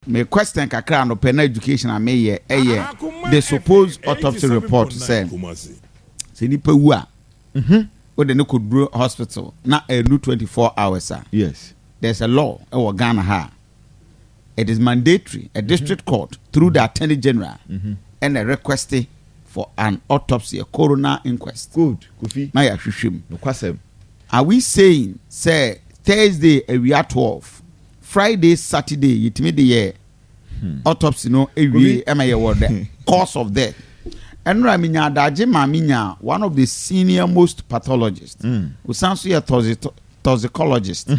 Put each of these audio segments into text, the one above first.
me question kakra no pen education and me the supposed autopsy report say nipa wu a we dey no could hospital na a new 24 hours. Yes. There's a law in Ghana ha. It is mandatory a district court through the Attorney General and a request for an autopsy, a coroner inquest. Good. Kofi. Na ya hwehwem. No kwasem. Are we saying say Thursday we are 12, Friday, Saturday yitimi the year autopsy no ewie am I the cause of death? And Raminya Daje Maminya, one of the senior most pathologists, who sounds to a toxicologist.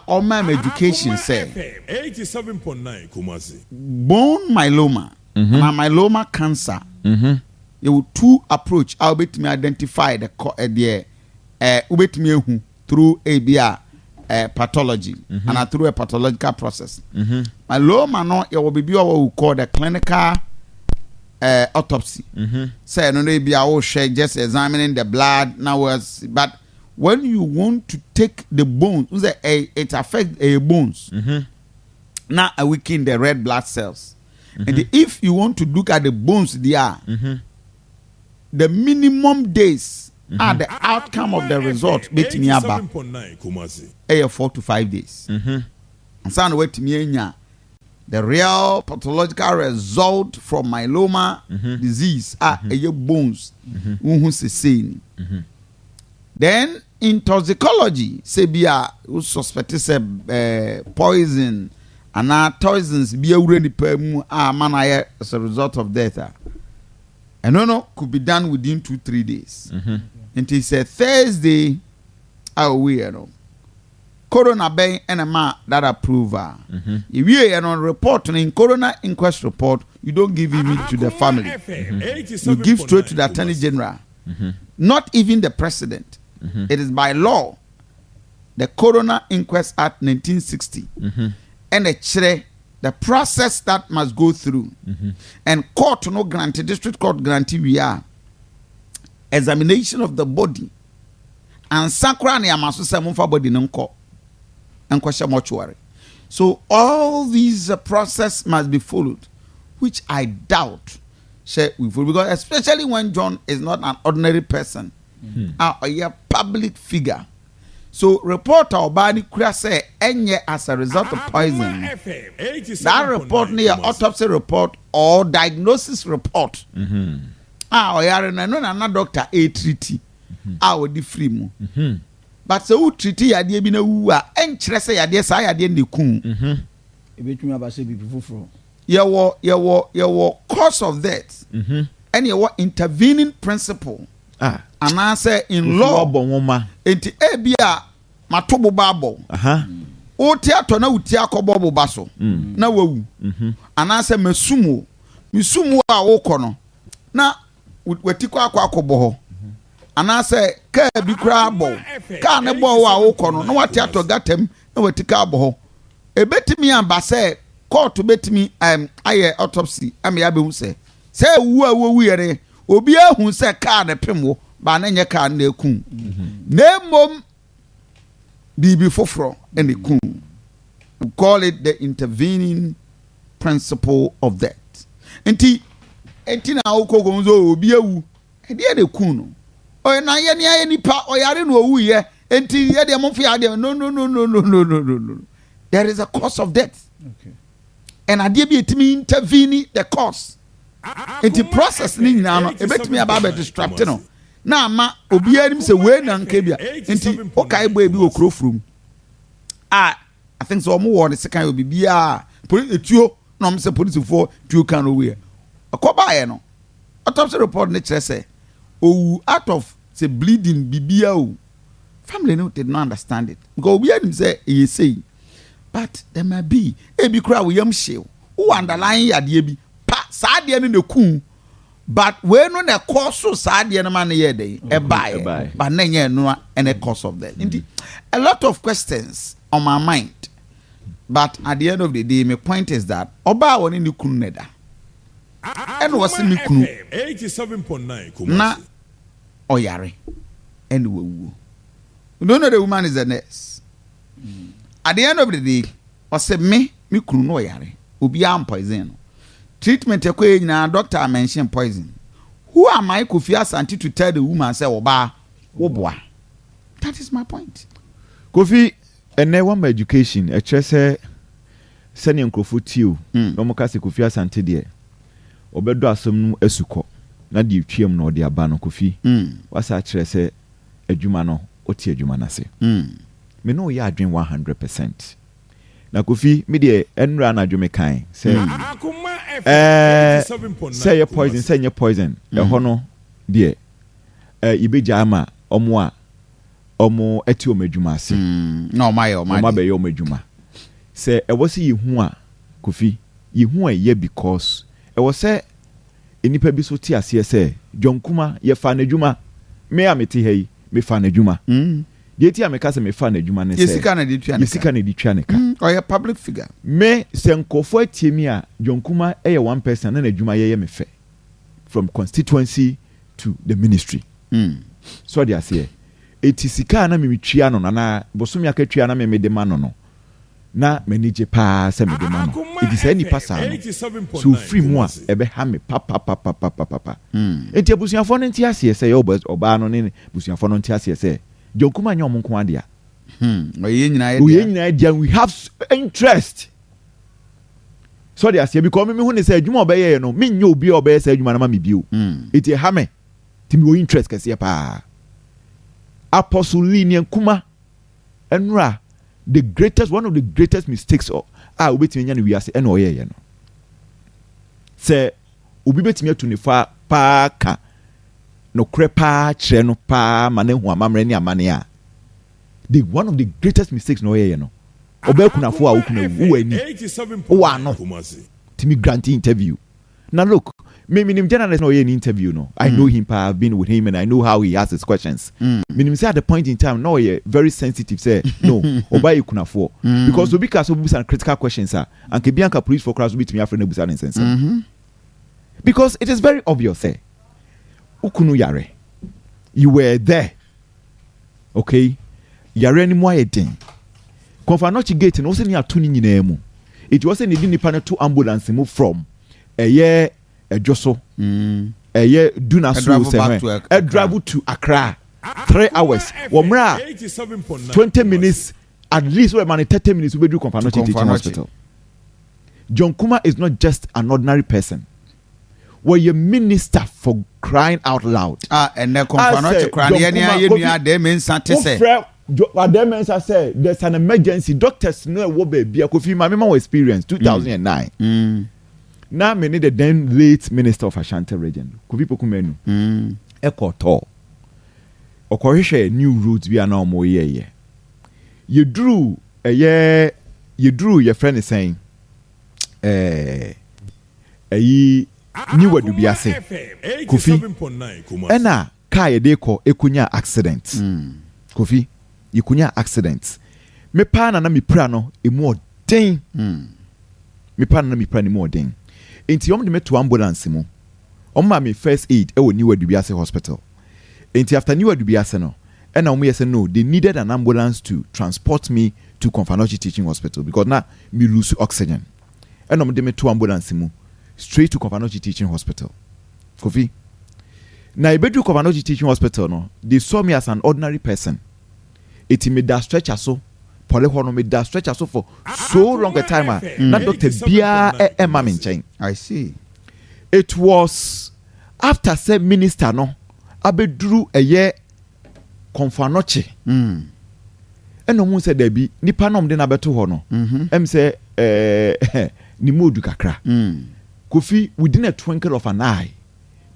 All my education say 87.9 Kumasi. Bone myeloma and myeloma cancer. There were two approach. I'll bet me identify the through ABR pathology and through a pathological process. Myeloma no it will be what we call the clinical autopsy. Say no be our share just examining the blood now but when you want to take the bones, it affects bones. Now weaken the red blood cells. And if you want to look at the bones there, the minimum days are the outcome of the result between 4 to 5 days. And so wait me the real pathological result from myeloma disease are your bones. Then in toxicology, say be a suspect poison and toxins be already man as a result of death. And no could be done within 2-3 days. And he said Thursday, Corona bay and a man that approval. If you are on reporting in coroner inquest report, you don't give it to the family. You give straight to the Attorney General. Not even the President. It is by law. The Coroner Inquest Act 1960. And the process that must go through. And court no grant, district court grantee we are. Examination of the body. And sakrani amaso se mumfa body no nko. And question mortuary. So all these process must be followed, which I doubt we follow, because especially when John is not an ordinary person, a public figure. So reporter Obani Kura say enye as a result of poison. That report near autopsy report or diagnosis report. Oyare na doctor a treaty. Wo di free mu. But so treaty yade bi na wu a enkyere say yade sa yade ne kun. Ebetumi abase bi fufuro. Your cause of death. And your intervening principle. And I say in law enti ebia matobo babo. O theater na utia kobo baso. Na wawu. And I say misumu a wokono. Na wetiko akobo ho. And I say ka bi kra abo. Ka ne bo wa wokono na wate ato gatem na wetika abo ho. Ebetimi amba say court betimi aye autopsy am ya be hu say wu a wo yere obi ahun say ka ne pemo ba na nye ka na ekun na mom bibi foforo and ekun. We call it the intervening principle of that. Enti na okogonzo obi awu e de ekun no o na ye ne aye nipa o yare no owu ye enti ye de momfo ya de no. There is a cause of death. Okay. And I did be intervene the cause. And the process ni na e betimi aba distract no. Na ma obi anim se we na nkebia. Enti okay boy bi okro from. I think so mo won the second obi bia police etuo na mo se police for tuo kan we. Akoba ye no. Autopsy report na kire say owu out of say bleeding bibia o. Family no did not understand it. Because obi anim say e say but there may be ebi kura we yam shew who underline yade bi pa saade no neku but we no na cause saade no man ye dey e buy but na nye no any cause of that. Indeed a lot of questions on my mind, but at the end of the day my point is that oba woni ni kunu neda and was ni kunu 87.9 na oyare and we don't know the woman is a nurse. At the end of the day, I said me me kunu no yare obi am poison no treatment ekwe nyina doctor mention poison. Who am I Kofi Asante to tell the woman say oba wo boa? That is my point. Kofi ene one education e kire say senior nkrofo tiu no mo ka se Kofi Asante de obedo asom no asuko na de twiem no de aba no Kofi wasa kire say adwuma no oti adwuma na se me no ya adwen 100%. Na Kofi me de enra na adwuma kan say say your poison say your poison e ho no de ibeja ama omo eti omedwuma ase no my be yo omedwuma say e was yi hu a Kofi yi hu a ye because e was say enipa bi so ti ase say John Kumah ye fa na dwuma me ameti hei me fa na dwuma de ti ameka se me fa na dwuma ne say yesika na di twa ne ka or your public figure me se nkofo atiemi a John Kumah e one person na dwuma ye me fe from constituency to the ministry so they say etisika na me twia no na bosomi aka twia na me de ma no na manage pa se me de ma no it is any pasa so free mo a ebe ha me papa enti abusuafo no ntia se se oba no ne abusuafo no ntia se se John Kumah nyom nko ade a oye nyina dia we have interest so they say because me hu ne say adwuma obeye no me nya obi obeye say adwuma na ma me bio enti ha me ti me interest kase pa Apostle Linian Kumah enra one of the greatest mistakes we betimi nya no wiase eno oye no se obi betimi atuni fa pa ka no krepa kire no pa mane hu amamre ni amane a one of the greatest mistakes no oye no oba kunafo a wokuna wo ani wo ano timi grant interview now look Minim journalist no in interview no. I know him. I've been with him and I know how he asks his questions. Minim say at the point in time no very sensitive say no oba you kuna for because obi ka so busa critical questions and ke bianca police for class obi timi afre na busa na sense. Because it is very obvious say ukunu yare you were there. Okay? Yare ni mo ayedin. Confanochi gate no se ni atuni nyina mu. It was ni nipa na to ambulance move from Joso, Duna so drive to Accra 3 hours. Womra 20 minutes at least. We're 30 minutes. We do Confanochi Teaching Hospital. John Kumah is not just an ordinary person. We're a minister for crying out loud. And the Confanochi crying. They mean something. Say there's an emergency. Doctors know what baby. Kofi, my mama experience 2009. Now me need the then late minister of Ashanti region. Kofi Pokumenu. Ekoto. Okoreshe new routes we are now more ye. You drew your friend is saying new word to be a say. Kofi. Ena car deko ekunya accident. Kofi, ekunya accident. Me pa na mi prano emu odin. Me pa na mi prano emu odin. Enti de me to ambulance mu. Me first aid New Adubiase hospital. Enti after New Adubiase no, say no, they needed an ambulance to transport me to Confanochi Teaching Hospital because now me lose oxygen. De me to ambulance mu straight to Confanochi Teaching Hospital. Kofi. Na ibedu Confanochi Teaching Hospital no, they saw me as an ordinary person. Eti me da stretcher so me da stretcher so for so long a time. Na Dr. Bia Mamin chain. I see. It was after said minister no abedru eye Confanochi. Eno mu say debi nipa nom de na beto ho no. Em say ni modu kakra. Kofi within a twinkle of an eye.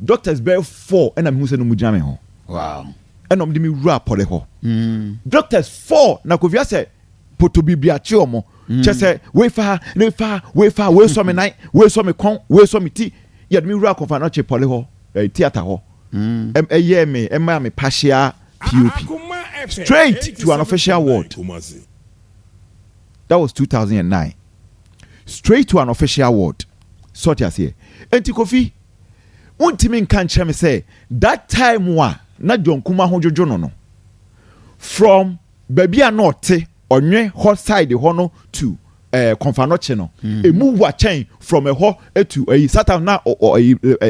Doctors bear 4 and I'm say no mu jame ho. Wow. Enom de mi wura pole ho. Doctors 4 na Kofi say poto bibia chi omo che say we fa we so me nine we so me kon we so me ti ya me wura Confanochi pole ho theater ho me partial POP straight to an official ward. That was 2009. Straight to an official ward. Sort as here. Enti Kofi untimi kan che me say that time wa na John Kumah ho jojo no from baby a not onye hot side hono to Confanoche no a move wa chain from a ho to a Satan na or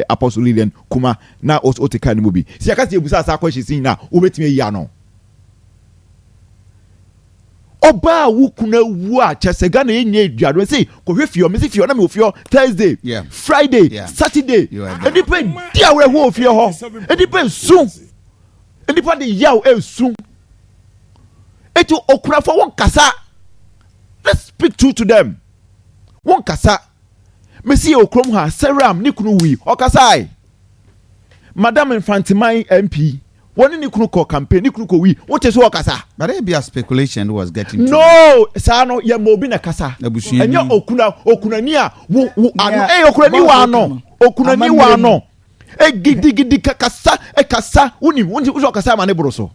Apostle Lilian Kumah na oteka ni mubi si aka se ebusa sa question sin na obetime ya no oba wu kuna wu a chesega na enye aduado say ko hwefio me se fio na me ofio Thursday Friday Saturday edipe dia we ho ofio ho edipe sun edipe de yaw sun etu okura for won kasa. Let's speak true to them. One kasa. Messi okrom ha seram ni kunu wi. Okasai. Madam Infantimai MP. One ni kunu ko campaign ni kunu ko wi. What is okasa? But there be a speculation was getting. No, sa no ye mo bi na kasa. Enyo okuna ni a wo ano okuna ni wa no. Okuna ni wa no. Gidi kasa uni uso kasa mane broso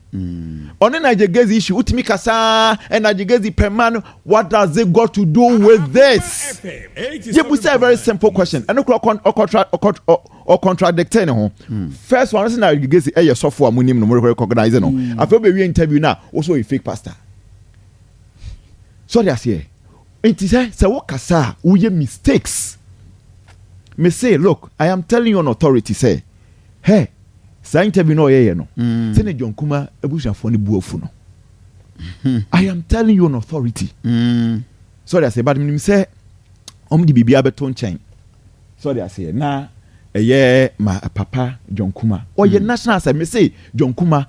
on Nigeria's issue utimi kasa and Nigeria's perman. What does it got to do with this? You will say a very simple question and or contradicting ho. First one is Nigeria's a software munim no recognize no after we interview now also a fake pastor. Sorry I say it is say what kasa we mistakes. Me say, look, I am telling you on authority, say, hey, sa interview no ye no. Sene John Kumah ebusha fo ni buofu no. I am telling you on authority. Sorry I say, but me say, di bibia beto nchen. Sorry I say, na ma papa John Kumah. Ye national say, me say John Kumah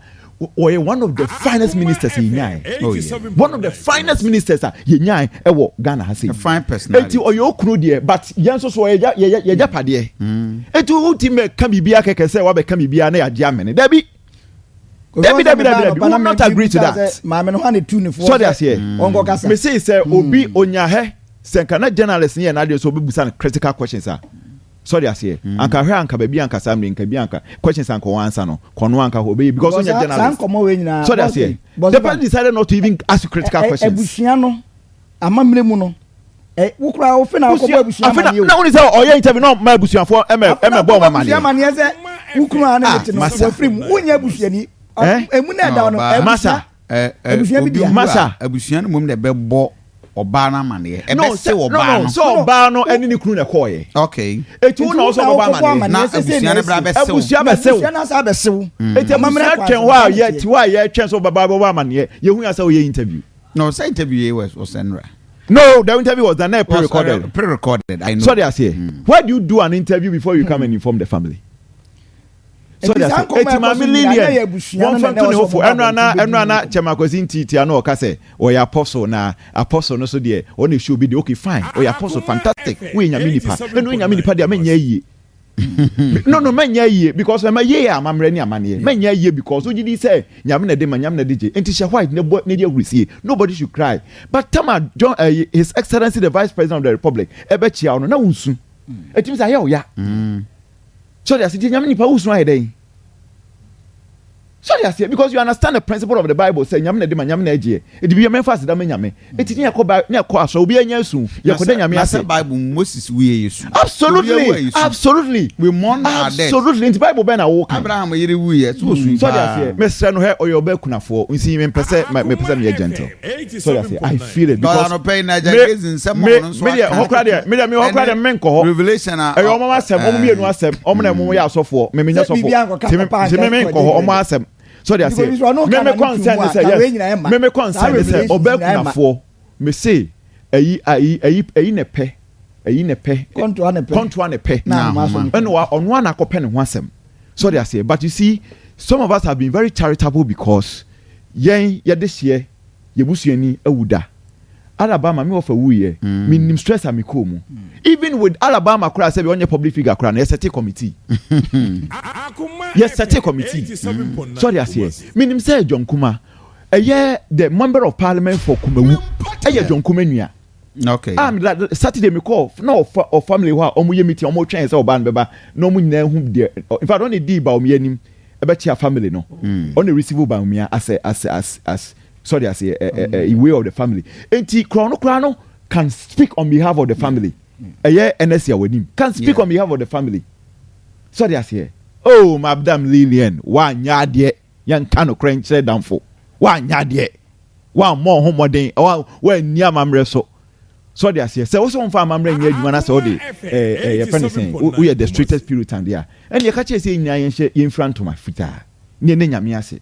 or one of the finest ministers in Nyai. Oh, yeah. One of the finest ministers in Nyai ewo Ghana has a fine personality. Eti oyo kunu die but yanso so ye japade. Eti ultimate can be keke say wa be kan bibia na ya Germany. Debi we will not agree to that. So that's here. Me say obi onya he senkana journalist here na dey so obebusa critical questions are. Sorry I say anka hwe anka baby anka samre anka bi anka questions anka one answer no kono anka obe because on your journalist sorry I say the person decided not to even ask you critical questions ebusia no amamre mu no wukura wo fe na akọ ebusia mani na woni say oye interview no ma ebusia fo bo ma mani ebusia mani ze wukura na meti no wo free mu wonya ebusia ni emu na da no masa ebusia bi dia masa ebusia no mum de bebo oba na mane ebe se oba no so oba no eni ni kunu na koye okay etu na so oba mane na abusia ne bra be se abusia be se abusia na sa be se eti amamra twen wa ye ti wa ye twen so baba mane ye hu ya say we interview no say interview was Senra no the interview was done pre-recorded I know sorry I say why do you do an interview before you come and inform the family so that's eti mama Lilian one from to hofo eno ana chema kwesi ntiti ana o ka say o ya apostle no so there o na show be the okay fine o ya apostle fantastic we nya minipa eno nya minipa there menya yie no menya yie because ma yie amamre ni amane menya yie because o gidi say nyame na de ma nyame na de je enti she white ne dey agree nobody should cry but tama John his excellency the vice president of the republic ebe chia no na unsu etimi say ya ya so they say nyame nipa usu aye den so they say because you understand the principle of the Bible say nyame na de ma nyame na eje e di bi memphas da ma nyame eti ne yakọ aso obi anya su yakoda nyame ase Bible Moses we yesu absolutely we mourn our death absolutely in the Bible be na wo kan Abraham yere we ye so they say mesra no he oyo ba kunafo nsi me pese no gentle so they say I feel it because no pay na jagezin some no so me hokra me nko revelation ayo omo asem omo mienu asem omo na mo ya asofo me menya sofo me nko omo asem so they say me concern say yes me concern say obakunafo me say eyi ne pe contour ne pe and ono na akopɛ ne ho asɛm so they say but you see some of us have been very charitable because yen ye de hye ye busuani awuda Alabama me ofa wuye me stress am ko mu even with Alabama kura say be onye public figure kura na yesete committee yesete committee so they say me say John Kumah the member of parliament for Kumawu John Kumah nua okay that Saturday me call no for family wa omuye meeting omo twen say oba beba no mu nyina hu de in fact only di ba omuye nim ebe chia family no only receive ba omuya as sorry I say a way of the family enti krono can speak on behalf of the family NSC awenim can speak on behalf of the family sorry I say oh madam Lilian wa nya de yan kano krenche damfo wa nya de wa mo homoden wa ni amamre so so they say also on farm amre nya adwuma na say odi your friend is saying we are the strictest puritan there and you catch say nya yen front to my fita ne nyame ase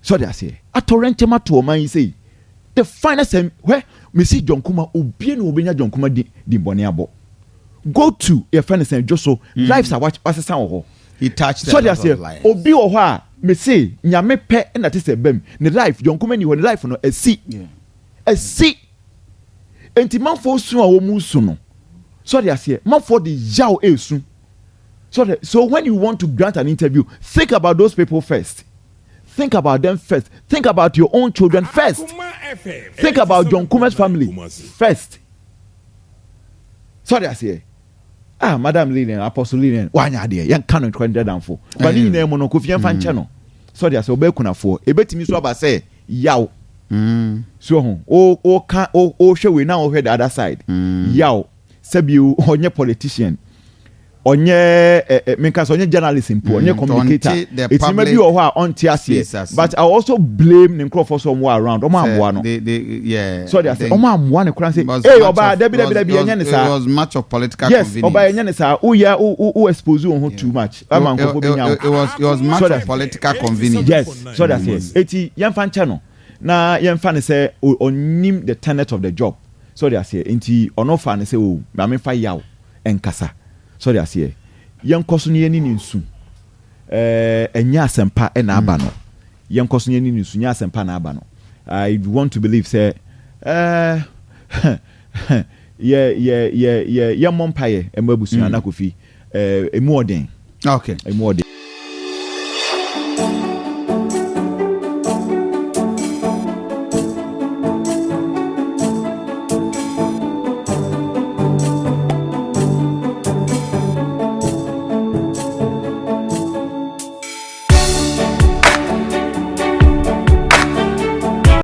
so they say atorentema to man say the finest where me see John Kumah obie no obenya John Kumah di bone abo go to your friend is saying just so lives are watch asesa wo he touched so they say obi wo ho a me say nyame pe na te say bam ne life John Kumah ni wo life no a see enti man for sun a wo mu sun no so they say man for the yaw esun so when you want to grant an interview think about those people first. Think about them first. Think about your own children first. Think about John Kumah's family first. Sorry, I say. Madam Lillian, Apostle Lillian, wanya there. Young canon 20 down for. But in name on Kofi Asante channel. Sorry, I say obe kuna for. Ebeti mi so aba say yaw. So show we now hear the other side. Yaw. Sebi onye politician. Onye because onye journalism onye communicator it's maybe or on TSC but I also blame them for somewhere around yeah so they say hey oba debi enye it was much of political convenience oba enye ne sa who expose you too much it was much of political convenience yes so that's it eti yemfa channel na yemfa ne say onim the tenet of the job so they say enti onofa ne say o ma me fa yaw enkasa so they say young koso ne ni nsu enya asempa e na aba no young koso ne ni nsu nya asempa na aba no I want to believe say yeah mompaye emabusua na Kofi emu oden okay emu oden